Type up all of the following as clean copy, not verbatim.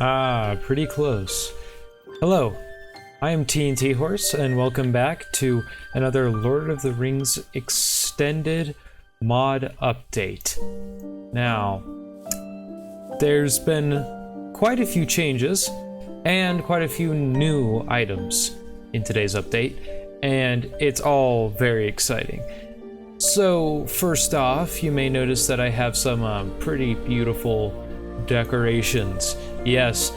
Ah, pretty close. Hello, I am TNT Horse, and welcome back to another Lord of the Rings extended mod update. Now, there's been quite a few changes and quite a few new items in today's update, and it's all very exciting. So, first off, you may notice that I have some pretty beautiful decorations. Yes,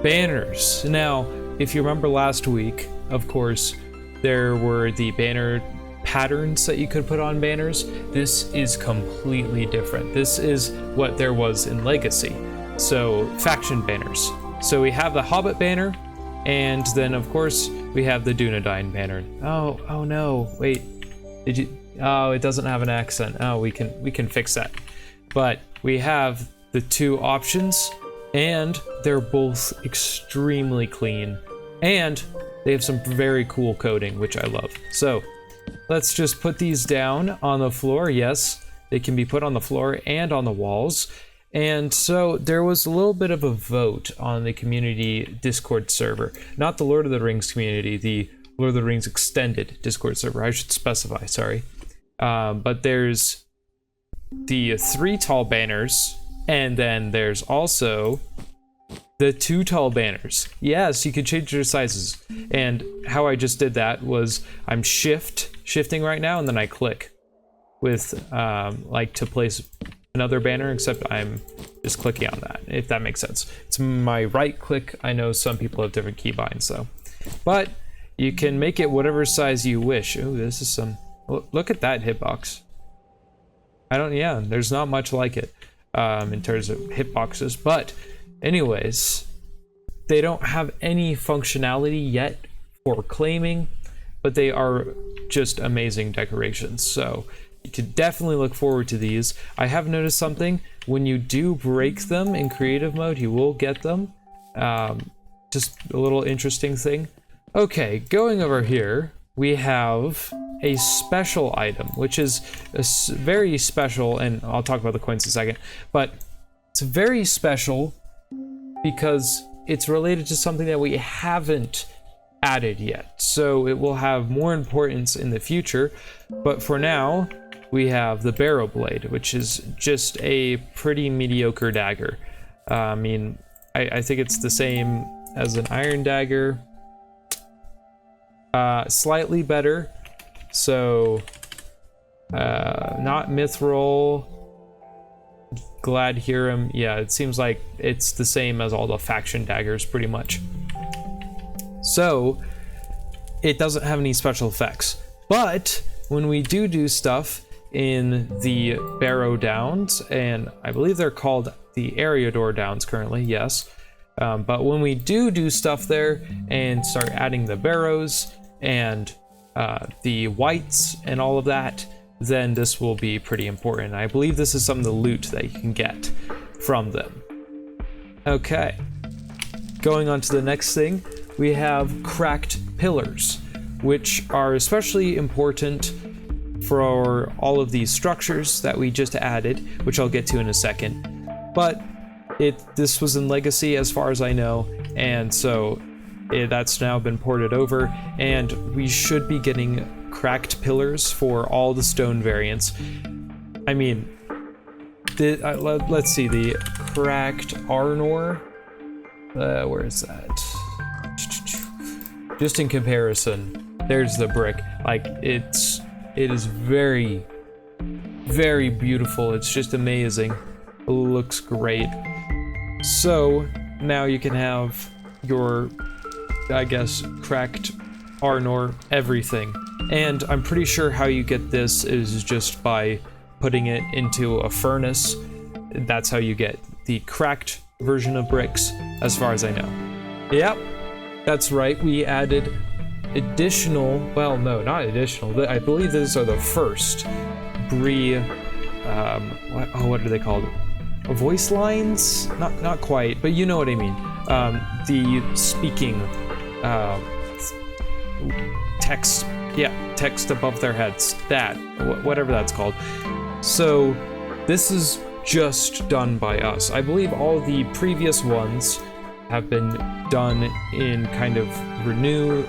banners. Now, if you remember last week, of course, there were the banner patterns that you could put on banners. This is completely different. This is what there was in Legacy. So, faction banners. So we have the Hobbit banner, and then of course we have the Dunedain banner. Oh no, wait. Did you? Oh, it doesn't have an accent. Oh, we can fix that. But we have the two options, and they're both extremely clean, and they have some very cool coding, which I love. So let's just put these down on the floor. Yes, they can be put on the floor and on the walls. And so there was a little bit of a vote on the community Discord server, not the Lord of the Rings community, the Lord of the Rings extended Discord server, I should specify, sorry. But there's the 3 tall banners, and then there's also the 2 tall banners. Yes, you can change their sizes. And how I just did that was I'm shifting right now, and then I click with like to place another banner, except I'm just clicking on that, if that makes sense. It's my right click. I know some people have different keybinds though. But you can make it whatever size you wish. Oh, this is some, look at that hitbox. Yeah, there's not much like it. In terms of hitboxes, but anyways, they don't have any functionality yet for claiming, but they are just amazing decorations, so you could definitely look forward to these. I have noticed something: when you do break them in creative mode, you will get them. Just a little interesting thing. Okay, going over here, we have a special item, which is very special, and I'll talk about the coins in a second, but it's very special because it's related to something that we haven't added yet. So it will have more importance in the future, but for now, we have the Barrow blade, which is just a pretty mediocre dagger. I mean, I think it's the same as an iron dagger. Slightly better. So, not Mithril, Gladhiram. Yeah, it seems like it's the same as all the faction daggers, pretty much. So, it doesn't have any special effects. But, when we do stuff in the Barrow Downs, and I believe they're called the Eriador Downs currently, yes. But when we do stuff there and start adding the barrows and the whites and all of that, then this will be pretty important. I believe this is some of the loot that you can get from them. Okay, going on to the next thing, we have cracked pillars, which are especially important for all of these structures that we just added, which I'll get to in a second. But this was in Legacy as far as I know, and so that's now been ported over, and we should be getting cracked pillars for all the stone variants. I mean, let's see, the cracked Arnor. Where is that? Just in comparison, there's the brick. Like, it is very, very beautiful. It's just amazing. It looks great. So now you can have your, I guess, cracked Arnor everything. And I'm pretty sure how you get this is just by putting it into a furnace. That's how you get the cracked version of bricks, as far as I know. Yep, that's right. We added additional, well, no, not additional. I believe these are the first Brie, what are they called? Voice lines? Not quite, but you know what I mean. The speaking, text, yeah, text above their heads, that, whatever that's called. So this is just done by us. I believe all the previous ones have been done in kind of renewed,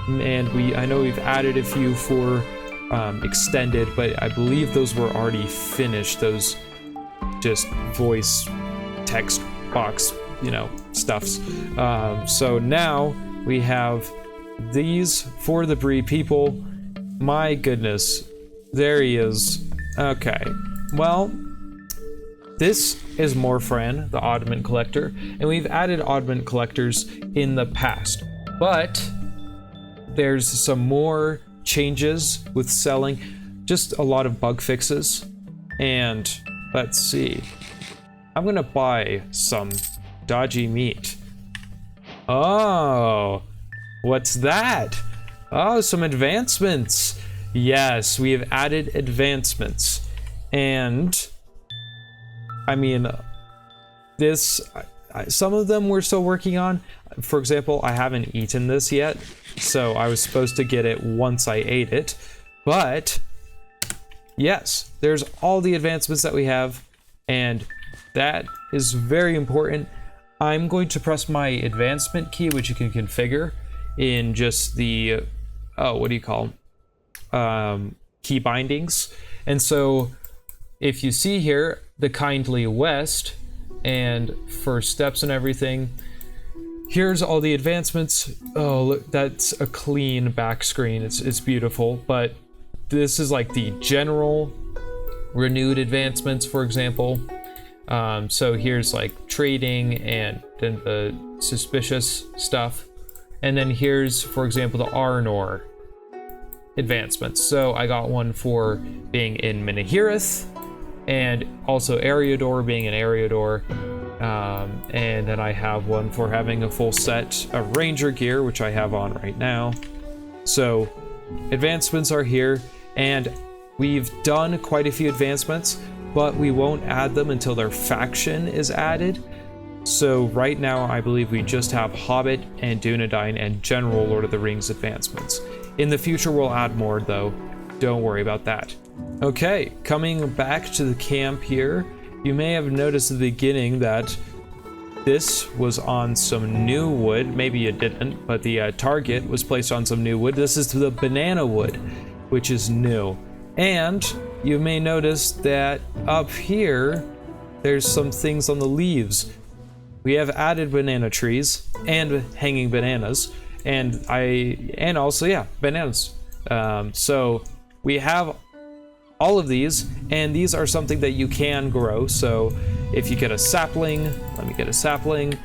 and I know we've added a few for extended, but I believe those were already finished, those just voice text box, stuffs. So now we have these for the Brie people. My goodness, there he is. Okay, well, this is Morfran, the Oddment collector, and we've added Oddment collectors in the past, but there's some more changes with selling, just a lot of bug fixes. And let's see, I'm gonna buy some dodgy meat. Oh, what's that? Oh, some advancements. Yes, we have added advancements, and I mean, some of them we're still working on. For example, I haven't eaten this yet, so I was supposed to get it once I ate it, but yes, there's all the advancements that we have, and that is very important. I'm going to press my advancement key, which you can configure in just the, what do you call them? Key bindings. And so if you see here, the Kindly West, and first steps and everything, here's all the advancements. Oh, look, that's a clean back screen. It's beautiful, but this is like the general renewed advancements, for example. So here's like trading and then the suspicious stuff. And then here's, for example, the Arnor advancements. So I got one for being in Minahirith, and also Eriador being an Eriador. And then I have one for having a full set of Ranger gear, which I have on right now. So advancements are here, and we've done quite a few advancements, but we won't add them until their faction is added. So right now, I believe we just have Hobbit and Dunedain and general Lord of the Rings advancements. In the future, we'll add more, though. Don't worry about that. Okay, coming back to the camp here, you may have noticed at the beginning that this was on some new wood. Maybe you didn't, but the target was placed on some new wood. This is the banana wood, which is new. And you may notice that up here, there's some things on the leaves. We have added banana trees and hanging bananas, and also, yeah, bananas. So we have all of these, and these are something that you can grow. So if you get a sapling, let me get a sapling,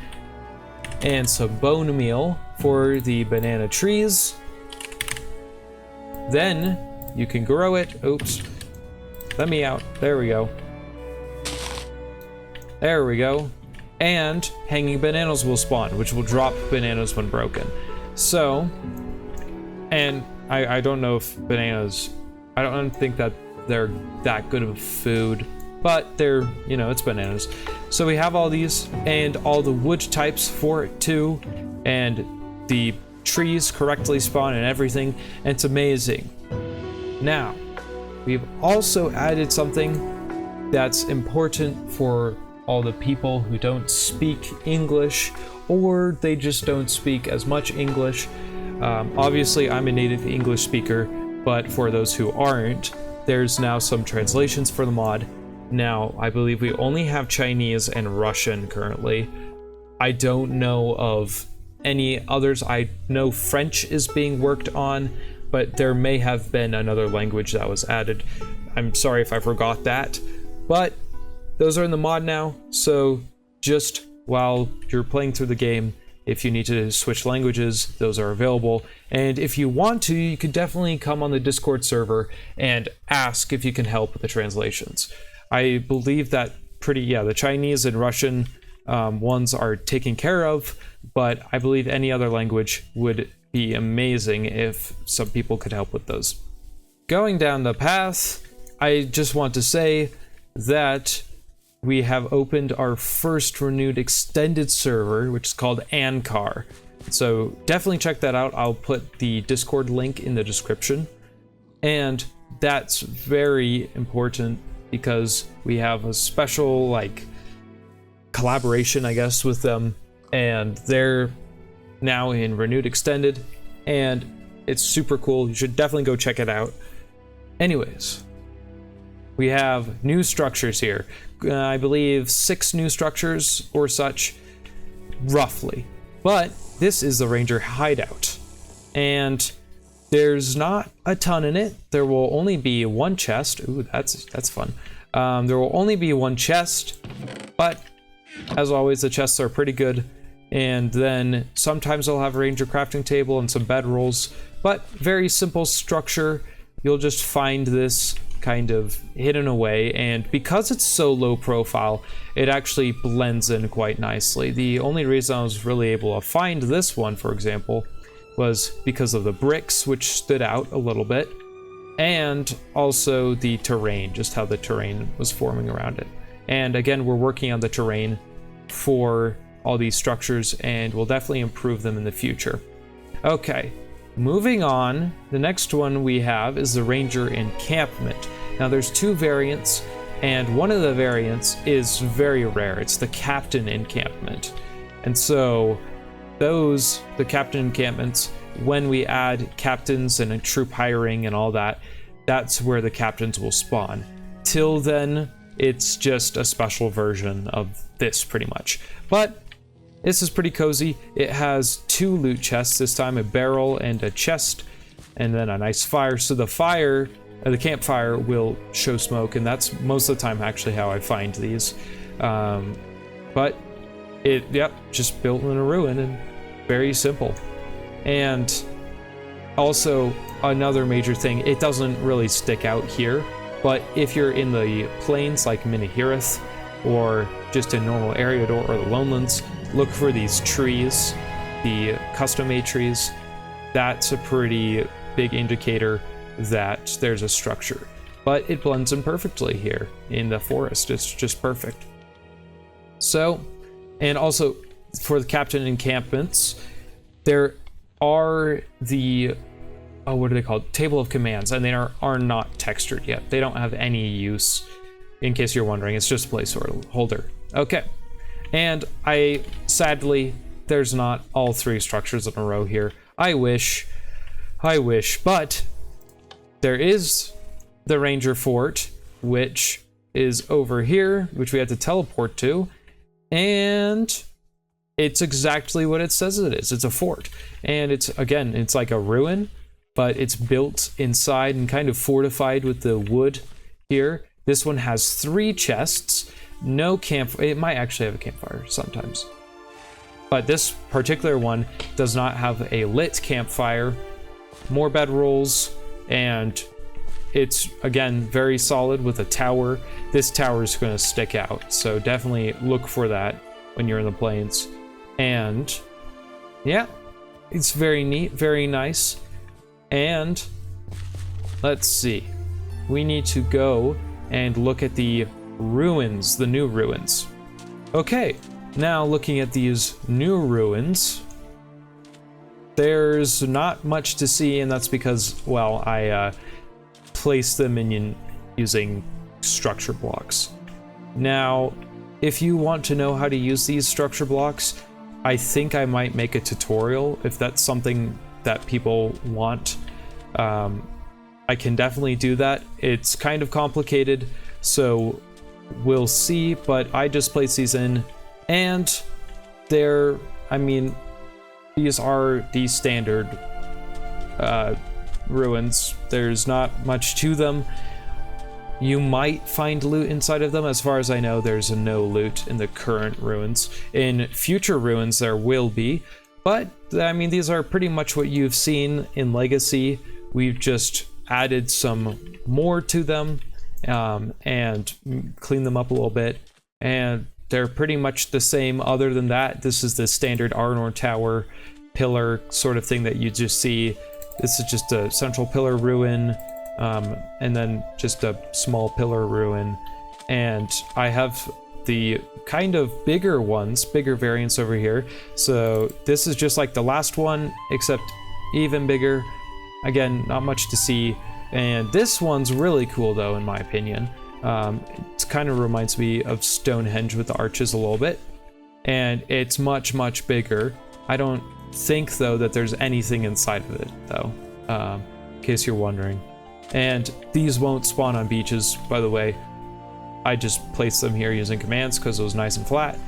and some bone meal for the banana trees, then you can grow it. Oops, let me out. There we go. There we go. And hanging bananas will spawn, which will drop bananas when broken. So, and I don't know if bananas, I don't think that they're that good of food, but they're, it's bananas. So we have all these and all the wood types for it too, and the trees correctly spawn and everything, and it's amazing. Now, we've also added something that's important for all the people who don't speak English, or they just don't speak as much English. Obviously, I'm a native English speaker, but for those who aren't, there's now some translations for the mod. Now, I believe we only have Chinese and Russian currently. I don't know of any others. I know French is being worked on, but there may have been another language that was added. I'm sorry if I forgot that, but those are in the mod now, so just while you're playing through the game, if you need to switch languages, those are available. And if you want to, you could definitely come on the Discord server and ask if you can help with the translations. I believe that the Chinese and Russian ones are taken care of, but I believe any other language would be amazing if some people could help with those. Going down the path, I just want to say that we have opened our first renewed extended server, which is called Ancar. So definitely check that out. I'll put the Discord link in the description. And that's very important because we have a special collaboration, I guess, with them, and they're now in renewed extended, and it's super cool. You should definitely go check it out. Anyways, we have new structures here. I believe 6 new structures or such, roughly. But this is the Ranger hideout, and there's not a ton in it. There will only be one chest. Ooh, that's fun. There will only be one chest, but as always, the chests are pretty good. And then sometimes I'll have a Ranger crafting table and some bedrolls, but very simple structure. You'll just find this kind of hidden away, and because it's so low profile, it actually blends in quite nicely. The only reason I was really able to find this one, for example, was because of the bricks, which stood out a little bit, and also the terrain, just how the terrain was forming around it. And again, we're working on the terrain for all these structures, and we'll definitely improve them in the future. Okay, moving on, the next one we have is the Ranger encampment. Now there's 2 variants, and one of the variants is very rare. It's the Captain encampment. And so the Captain encampments, when we add captains and a troop hiring and all that, that's where the captains will spawn. Till then, it's just a special version of this pretty much. But this is pretty cozy. It has 2 loot chests this time, a barrel and a chest, and then a nice fire. So the campfire will show smoke, and that's most of the time actually how I find these. But just built in a ruin and very simple. And also another major thing, it doesn't really stick out here, but if you're in the plains like Minahirith, or just in normal Eriador or the Lowlands, look for these trees, the custom-made trees. That's a pretty big indicator that there's a structure. But it blends in perfectly here in the forest. It's just perfect. So, and also for the Captain encampments, there are the, what are they called? Table of commands, and they are not textured yet. They don't have any use, in case you're wondering. It's just a placeholder. Okay. And sadly, there's not all 3 structures in a row here. I wish, but there is the Ranger Fort, which is over here, which we had to teleport to, and it's exactly what it says it is. It's a fort, and it's like a ruin, but it's built inside and kind of fortified with the wood here. This one has 3 chests. No camp. It might actually have a campfire sometimes, but this particular one does not have a lit campfire. More bedrolls, and it's again very solid with a tower. This tower is going to stick out, so definitely look for that when you're in the plains. And yeah, it's very neat, very nice. And let's see, we need to go and look at the ruins, the new ruins. Okay, now looking at these new ruins, there's not much to see, and that's because, well, I placed them in using structure blocks. Now, if you want to know how to use these structure blocks, I think I might make a tutorial if that's something that people want. I I can definitely do that. It's kind of complicated, so we'll see, but I just placed these in, and I mean, these are the standard ruins. There's not much to them. You might find loot inside of them. As far as I know, there's no loot in the current ruins. In future ruins, there will be, but I mean, these are pretty much what you've seen in Legacy. We've just added some more to them and cleaned them up a little bit, and they're pretty much the same. Other than that, this is the standard Arnor Tower pillar sort of thing that you just see. This is just a central pillar ruin, and then just a small pillar ruin. And I have the kind of bigger ones, bigger variants over here. So this is just like the last one, except even bigger. Again, not much to see. And this one's really cool though, in my opinion. It kind of reminds me of Stonehenge with the arches a little bit. And it's much, much bigger. I don't think though that there's anything inside of it though, in case you're wondering. And these won't spawn on beaches, by the way. I just placed them here using commands because it was nice and flat.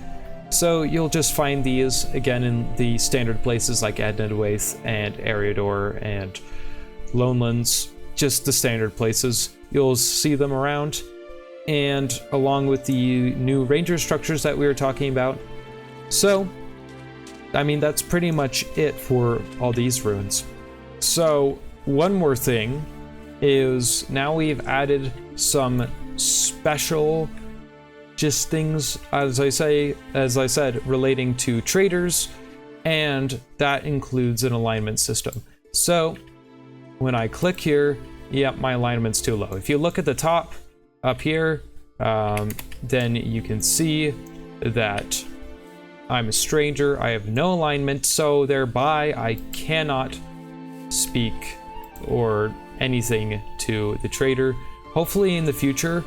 So you'll just find these again in the standard places like Adnedwaith and Eriador and Lonelands, just the standard places. You'll see them around, and along with the new ranger structures that we were talking about. So, I mean, that's pretty much it for all these ruins. So, one more thing is now we've added some special just things, as I said, relating to traders, and that includes an alignment system. So when I click here, yep, my alignment's too low. If you look at the top up here, then you can see that I'm a stranger. I have no alignment, so thereby I cannot speak or anything to the trader. Hopefully in the future,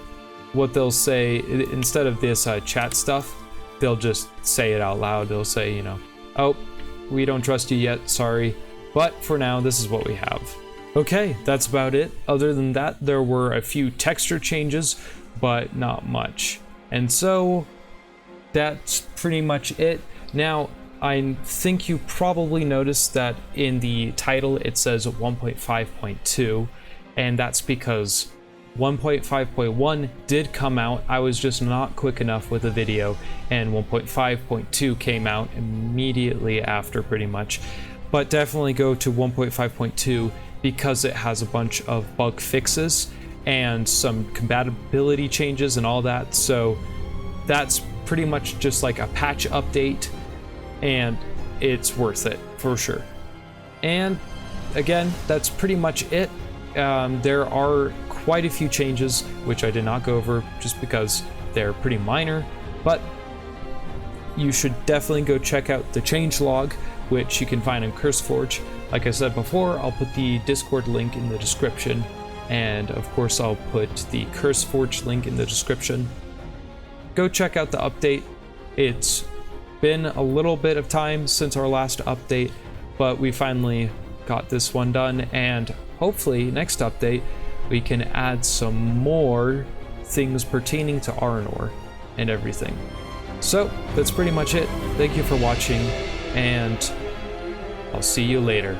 what they'll say, instead of this chat stuff, they'll just say it out loud. They'll say, you know, oh, we don't trust you yet, sorry. But for now, this is what we have. Okay, that's about it. Other than that, there were a few texture changes, but not much. And so that's pretty much it. Now, I think you probably noticed that in the title it says 1.5.2, and that's because 1.5.1 did come out. I was just not quick enough with the video, and 1.5.2 came out immediately after, pretty much. But definitely go to 1.5.2 because it has a bunch of bug fixes and some compatibility changes and all that. So that's pretty much just like a patch update, and it's worth it for sure. And again, that's pretty much it. There are quite a few changes which I did not go over just because they're pretty minor, but you should definitely go check out the changelog, which you can find in CurseForge. Like I said before, I'll put the Discord link in the description, and of course I'll put the CurseForge link in the description. Go check out the update. It's been a little bit of time since our last update, but we finally got this one done, and hopefully next update we can add some more things pertaining to Arnor and everything. So that's pretty much it. Thank you for watching, and I'll see you later.